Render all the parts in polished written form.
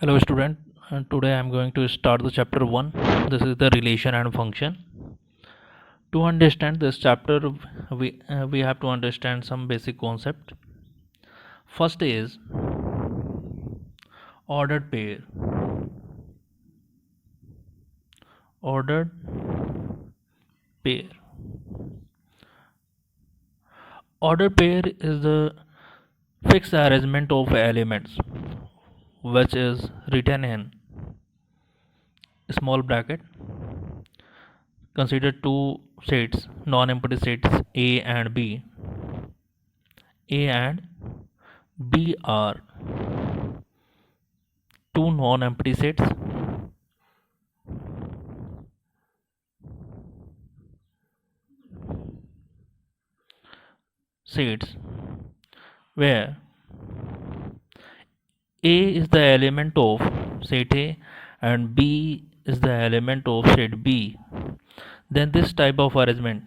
Hello student, today I am going to start the chapter 1. This is the relation and function. To understand this chapter we have to understand some basic concept. First is ordered pair. Ordered pair. Ordered pair is the fixed arrangement of elements which is written in small bracket. Consider two sets, non-empty sets A and B. A and B are two non-empty sets where A is the element of set A and B is the element of set B. Then this type of arrangement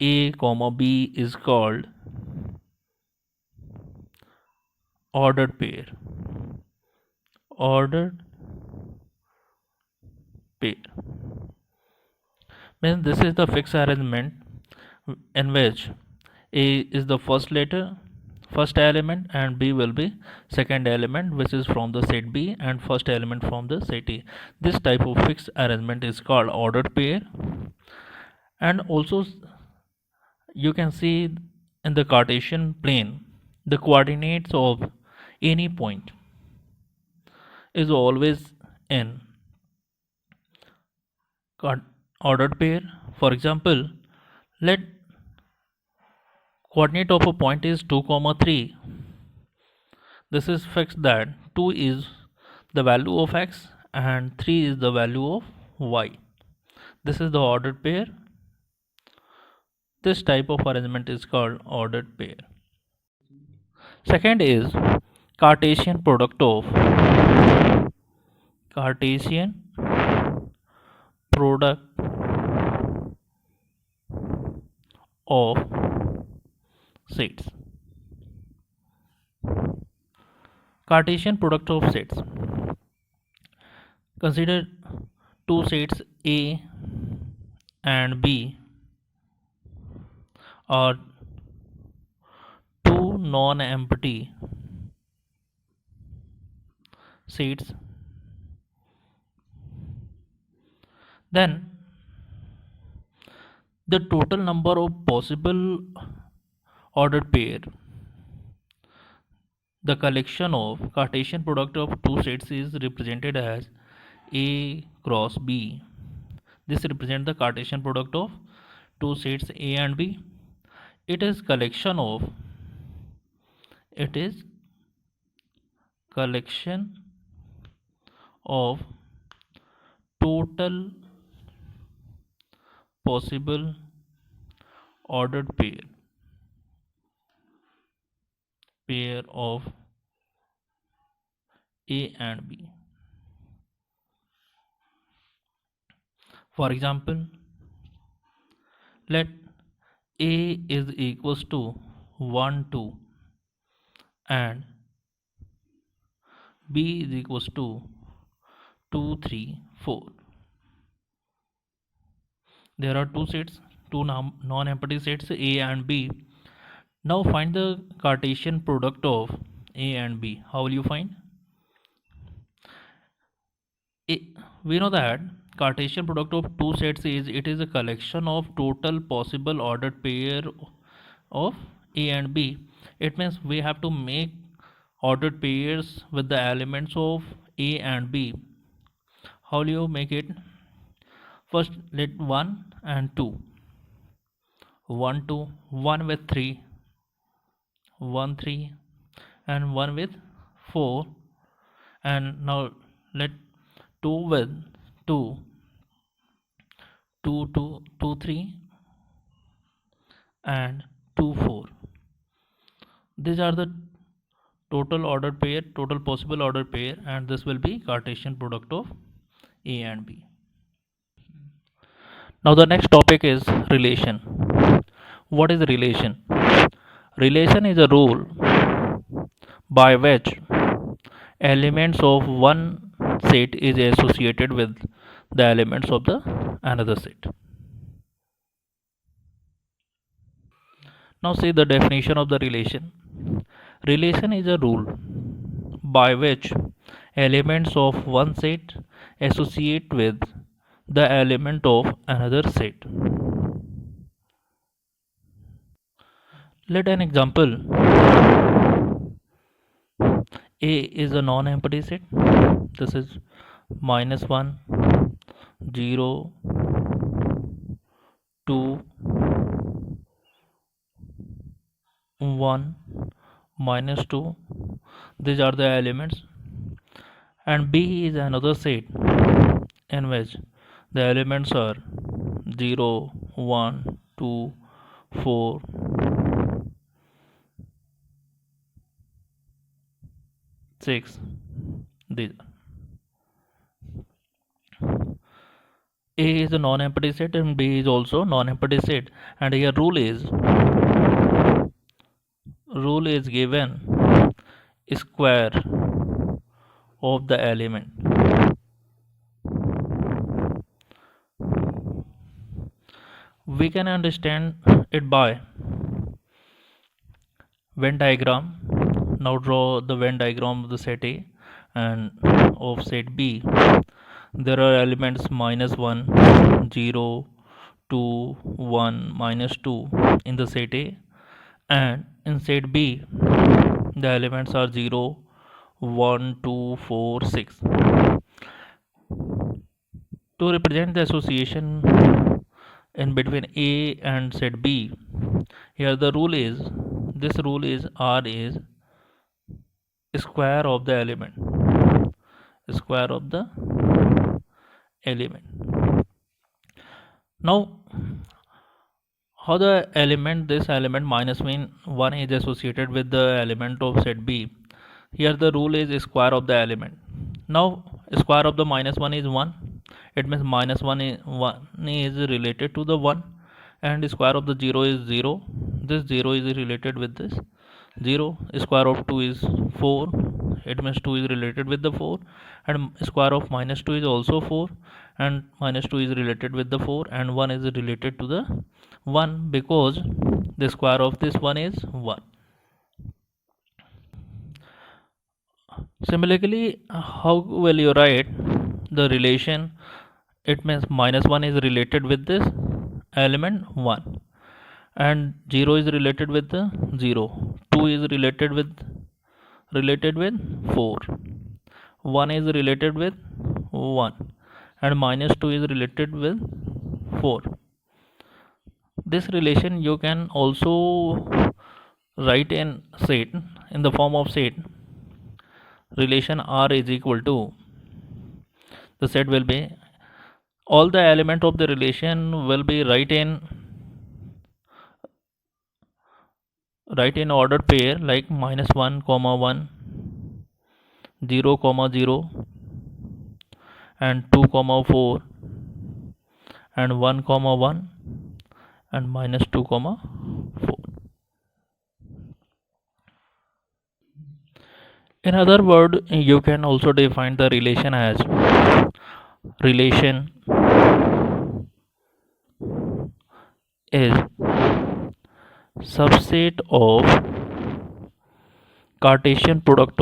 A comma B is called ordered pair. Ordered pair means this is the fixed arrangement in which A is the first element and B will be second element, which is from the set B, and first element from the set A. This type of fixed arrangement is called ordered pair. And also you can see in the Cartesian plane the coordinates of any point is always in ordered pair. For example, let coordinate of a point is 2 comma 3. This is fixed that 2 is the value of x and 3 is the value of y. This is the ordered pair. This type of arrangement is called ordered pair. Second is Cartesian product of sets. Cartesian product of sets. Consider two sets A and B are two non-empty sets. Then the total number of possible ordered pair, the collection of Cartesian product of two sets is represented as A cross B. This represents the Cartesian product of two sets A and B. It is collection of total possible ordered pair of A and B. For example, let A is equals to 1 2 and B is equals to 2 3 4. There are two sets, two non-empty sets A and B. Now find the Cartesian product of A and B. How will you find? We know that Cartesian product of two sets is a collection of total possible ordered pair of A and B. It means we have to make ordered pairs with the elements of A and B. How will you make it? First let 1 and 2. 1 2, 1 with 3, 1 3, and 1 with 4. And now let 2 with 2, 2 2 2 3, and 2 4. These are the total possible ordered pair, and this will be Cartesian product of A and B. Now the next topic is relation. What is relation? Relation is a rule by which elements of one set is associated with the elements of the another set. Now see the definition of the relation. Relation is a rule by which elements of one set associate with the element of another set. Let an example. A is a non-empty set. This is -1, 0, 2, 1, -2. These are the elements. And B is another set in which the elements are 0, 1, 2, 4, 6. These A is a non-empty set and B is also non-empty set, and here rule is given square of the element. We can understand it by Venn diagram. Now draw the Venn diagram of the set A and of set B. There are elements -1, 0, 2, 1, -2 in the set A, and in set B the elements are 0, 1, 2, 4, 6. To represent the association in between A and set B, here the rule is, this rule is R is square of the element, square of the element. Now how the element, this element -1 is associated with the element of set B. Here the rule is square of the element. Now square of the -1 is 1. It means -1 is related to the 1, and square of the 0 is 0. This 0 is related with this 0. Square of 2 is 4. It means 2 is related with the 4, and square of -2 is also 4, and -2 is related with the 4, and 1 is related to the 1 because the square of this 1 is 1. Similarly, how will you write the relation? It means -1 is related with this element 1, and 0 is related with the 0, 2 is related with 4, 1 is related with 1, and -2 is related with 4. This relation you can also write in set, in the form of set. Relation R is equal to, the set will be, all the element of the relation will be right in ordered pair, like -1, 1, 0, 0, and 2, 4, and 1, 1, and -2, 4. In other word, you can also define the relation as relation is subset of Cartesian product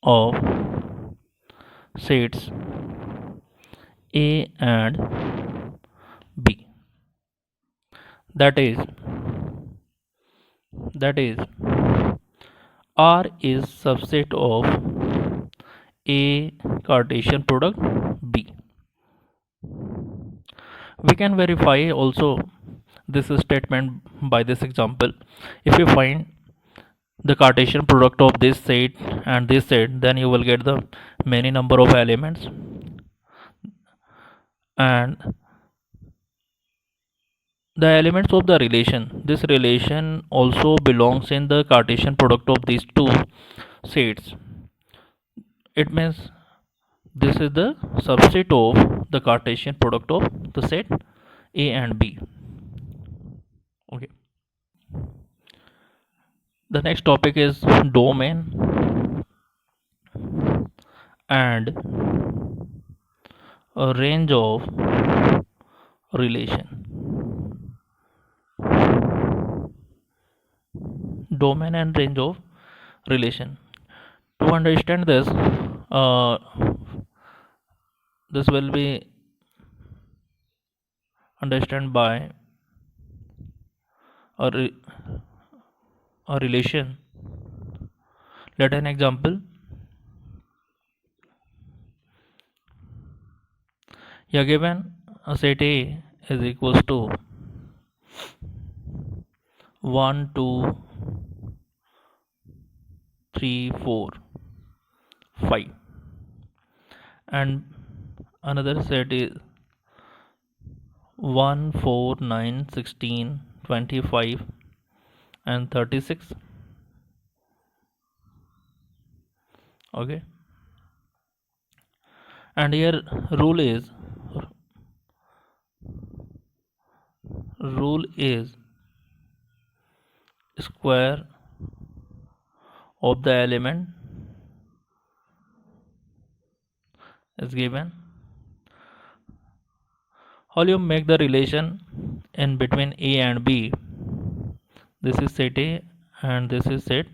of sets A and B. That is R is subset of A Cartesian product B. We can verify also this statement by this example. If you find the Cartesian product of this set and this set, then you will get the many number of elements, and the elements of the relation, this relation also belongs in the Cartesian product of these two sets. It means this is the subset of the Cartesian product of the set A and B. Okay. The next topic is domain and a range of relation. Domain and range of relation. To understand this, this will be understood by a, a relation. Let an example. Here given a set A is equals to 1, 2, 3, 4, 5, and another set is 1, 4, 9, 16, 25, and 36. Okay, and here rule is square of the element is given. How you make the relation in between A and B? This is set A and this is set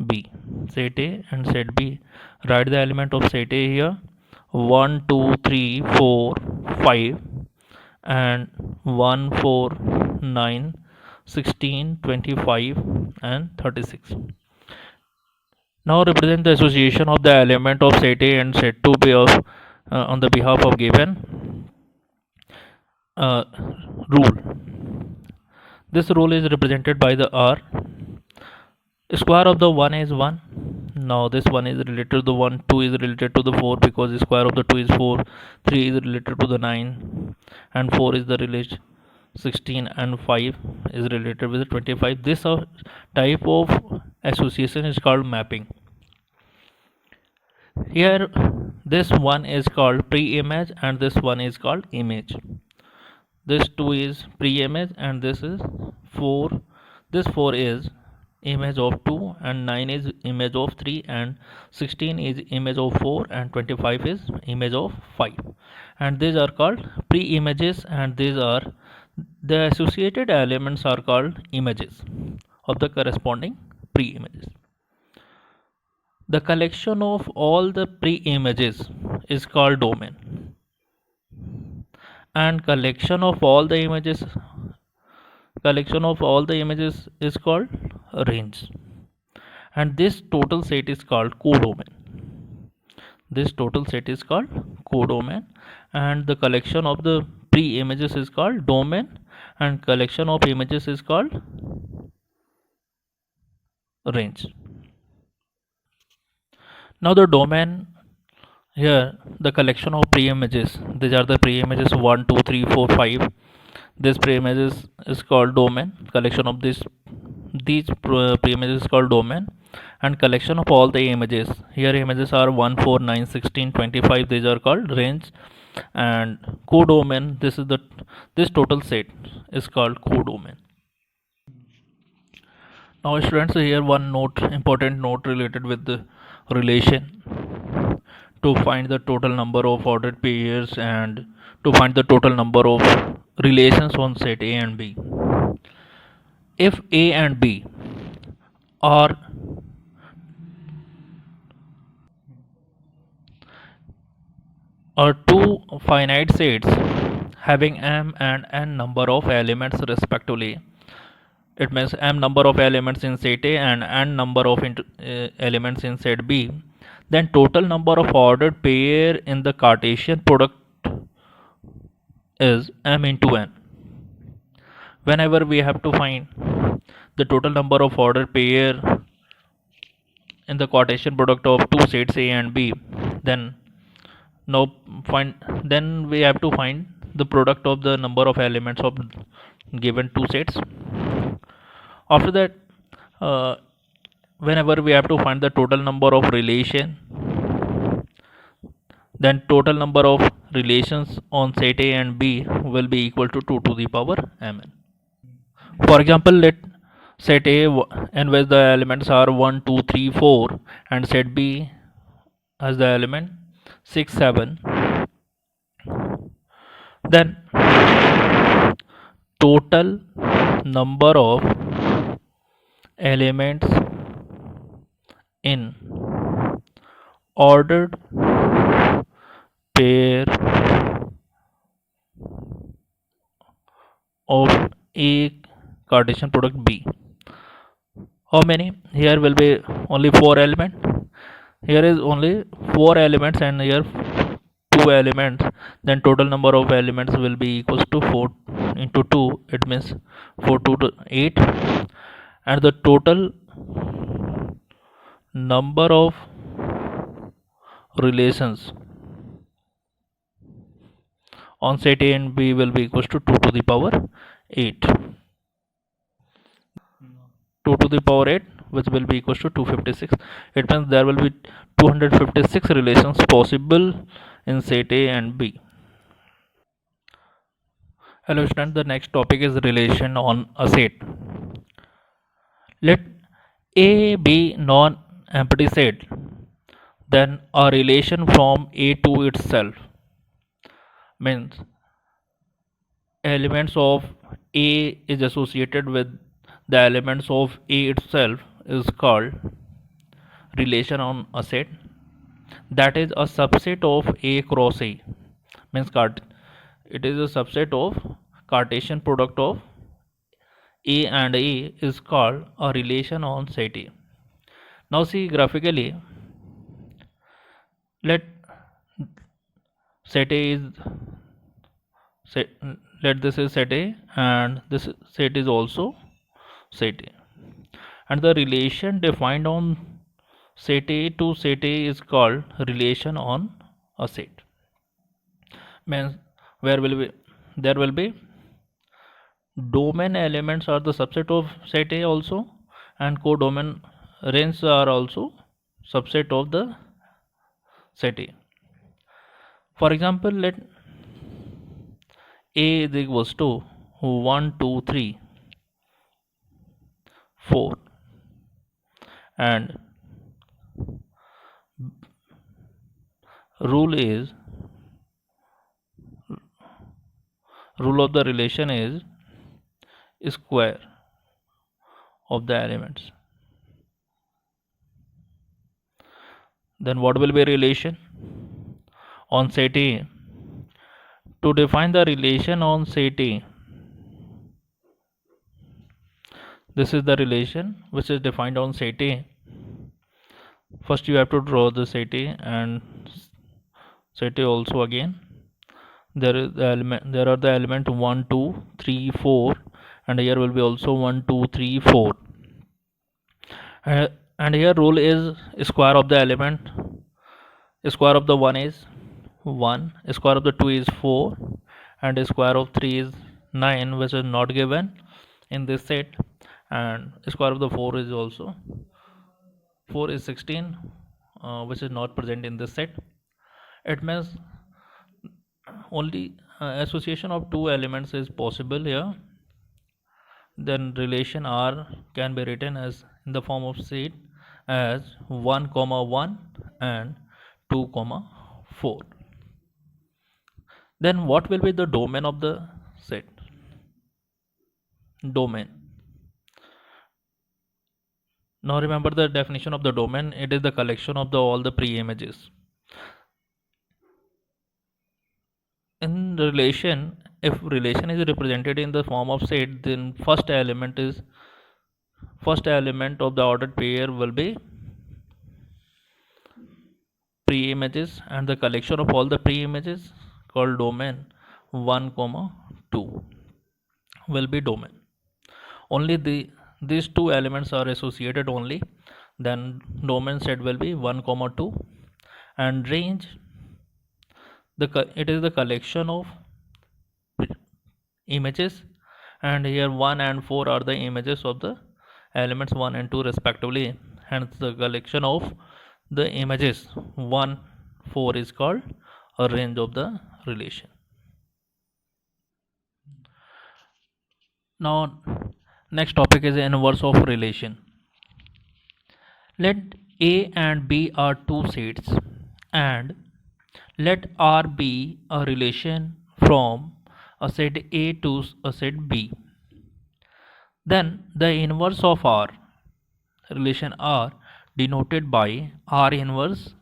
B. Set A and set B. Write the element of set A here: 1, 2, 3, 4, 5, and 1, 4, 9, 16, 25, and 36. Now represent the association of the element of set A and set 2 on the behalf of given uh, rule. This rule is represented by the R. Square of the 1 is 1. Now this 1 is related to the 1, 2 is related to the 4 because the square of the 2 is 4, 3 is related to the 9, and 4 is the relation 16, and 5 is related with the 25. This type of association is called mapping. Here this one is called pre-image and this one is called image. This 2 is pre-image and this is 4. This 4 is image of 2 and 9 is image of 3 and 16 is image of 4 and 25 is image of 5. And these are called pre-images, and these are the associated elements are called images of the corresponding pre-images. The collection of all the pre-images is called domain, and collection of all the images is called range, and this total set is called codomain. And the collection of the pre-images is called domain, and collection of images is called range. Now the domain, here the collection of pre-images, these are the pre-images 1, 2, 3, 4, 5. This pre-images is called domain. Collection of these pre-images is called domain, and collection of all the images, here images are 1, 4, 9, 16, 25, these are called range. And codomain, this total set is called codomain. Now students, here one important note related with the relation. To find the total number of ordered pairs and to find the total number of relations on set A and B. If A and B are two finite sets having m and n number of elements respectively, it means m number of elements in set A and n number of elements in set B, then total number of ordered pair in the Cartesian product is m into n. Whenever we have to find the total number of ordered pair in the Cartesian product of two sets A and B, then we have to find the product of the number of elements of given two sets. After that, whenever we have to find the total number of relation, then total number of relations on set A and B will be equal to 2 to the power mn. For example, let set A in which the elements are 1 2 3 4, and set B as the element 6 7. Then total number of elements in ordered pair of A Cartesian product B. How many? Here will be only 4 elements. Here is only 4 elements and here 2 elements. Then total number of elements will be equals to 4 into 2. It means 4 to 8. And the total number of relations on set A and B will be equals to 2 to the power 8. 2 to the power 8, which will be equals to 256. It means there will be 256 relations possible in set A and B. Hello students, the next topic is relation on a set. Let A be non-empty set, then a relation from A to itself means elements of A is associated with the elements of A itself is called relation on a set. That is a subset of A cross A, means it is a subset of Cartesian product of A and A is called a relation on set A. Now see graphically, let set A is set, let this is set A and this set is also set A, and the relation defined on set A to set A is called relation on a set. Means where will be there will be domain elements are the subset of set A also, and codomain ranges are also subset of the set A. For example, let A is equals to 1 2 3 4, and rule of the relation is square of the elements. Then what will be relation on set A? To define the relation on set A, this is the relation which is defined on set A. First you have to draw the set A and set A also again. There are the element 1 2 3 4, and here will be also 1 2 3 4, and here rule is square of the element. Square of the 1 is 1, square of the 2 is 4, and square of 3 is 9, which is not given in this set, and square of the 4 is also 4 is 16, which is not present in this set. It means only association of two elements is possible here. Then relation R can be written as in the form of set as 1 comma 1 and 2 comma 4. Then what will be the domain of the set? Domain. Now remember the definition of the domain. It is the collection of all the pre-images. In relation, if relation is represented in the form of set, then first element of the ordered pair will be pre-images, and the collection of all the pre-images called domain 1 comma 2 will be domain. Only these two elements are associated only, then domain set will be 1 comma 2, and range it is the collection of images, and here 1 and 4 are the images of the elements 1 and 2 respectively, hence the collection of the images 1 4 is called a range of the relation. Now Next topic is inverse of relation. Let A and B are two sets, and let R be a relation from a set A to a set B. Then the inverse of R, relation R, denoted by R inverse,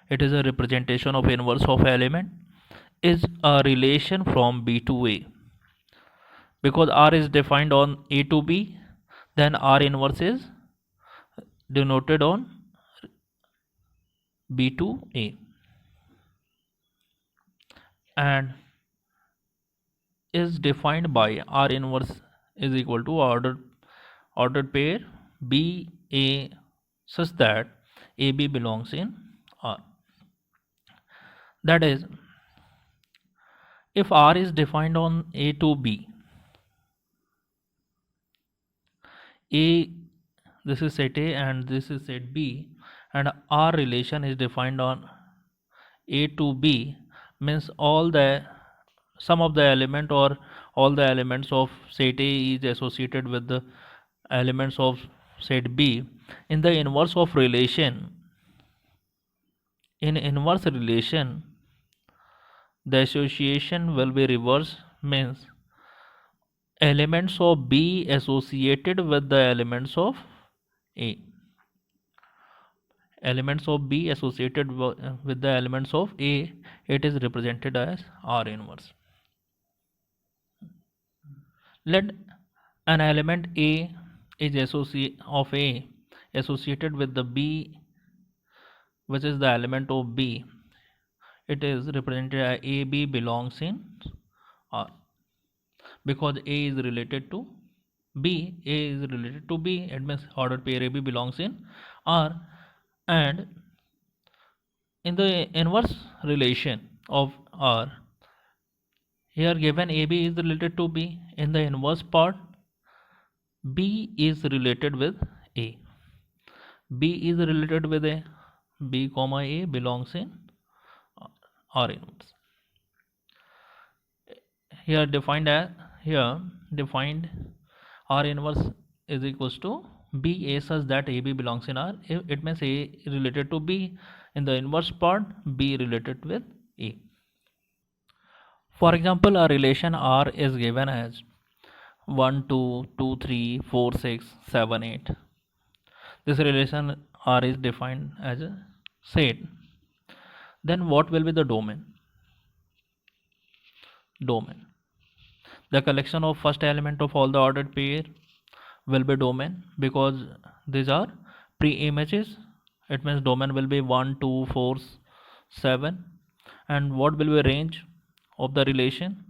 it is a representation of inverse of element, is a relation from B to A. Because R is defined on A to B, then R inverse is denoted on B to A, and is defined by R inverse is equal to ordered pair B A such that AB belongs in R. That is, if R is defined on A to B, A, this is set A and this is set B, and R relation is defined on A to B, means all the some of the element or all the elements of set A is associated with the elements of set B. In the inverse of relation, in inverse relation, the association will be reverse, means elements of B associated with the elements of A. Elements of B associated with the elements of A, it is represented as R inverse. Let an element A is of A associated with the B, which is the element of B. It is represented as AB belongs in R. Because A is related to B, A is related to B, it means ordered pair AB belongs in R. And in the inverse relation of R, here given AB is related to B, in the inverse part B is related with A. B is related with A. B comma A belongs in R inverse. Here defined R inverse is equals to B A such that AB belongs in R. It means A related to B. In the inverse part, B related with A. For example, a relation R is given as 1, 2, 2, 3, 4, 6, 7, 8. This relation R is defined as a set. Then what will be the domain? Domain. The collection of first element of all the ordered pair will be domain, because these are pre-images. It means domain will be 1, 2, 4, 7. And what will be range of the relation?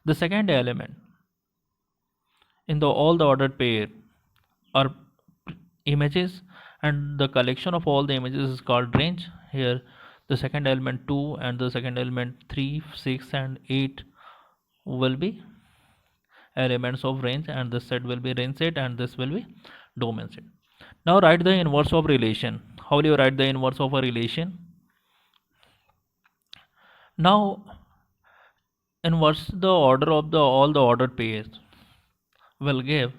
The second element in all the ordered pair are images, and the collection of all the images is called range. Here the second element 2 and the second element 3, 6 and 8 will be elements of range, and this set will be range set and this will be domain set. Now write the inverse of relation. How will you write the inverse of a relation? Now inverse the order of all the ordered pairs will give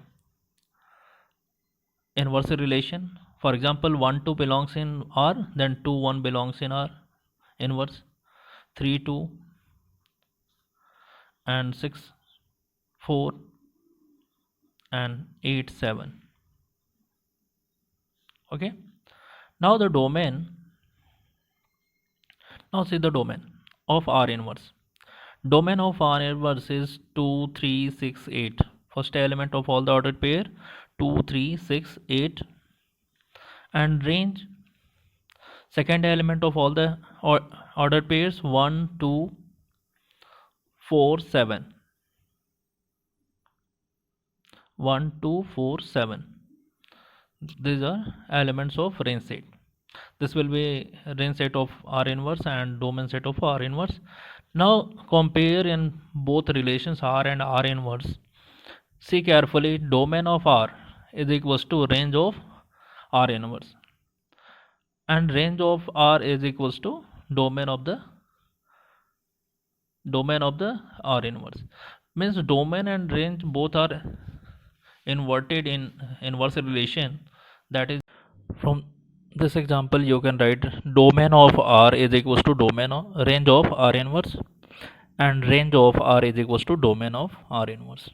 inverse relation. For example, 1 2 belongs in R, then 2 1 belongs in R inverse, 3 2 and 6 4 and 8 7. Okay, now the domain. Now see the domain of R inverse. Domain of R inverse is 2 3 6 8. First element of all the ordered pair 2 3 6 8, and range second element of all the ordered pairs 1 2 4 7. 1 2 4 7. These are elements of range set. This will be range set of R inverse and domain set of R inverse. Now compare in both relations R and R inverse. See carefully, domain of R is equals to range of R inverse, and range of R is equals to domain of the R inverse. Means domain and range both are inverted in inverse relation. That is, from this example you can write domain of R is equals to domain of range of R inverse, and range of R is equals to domain of R inverse.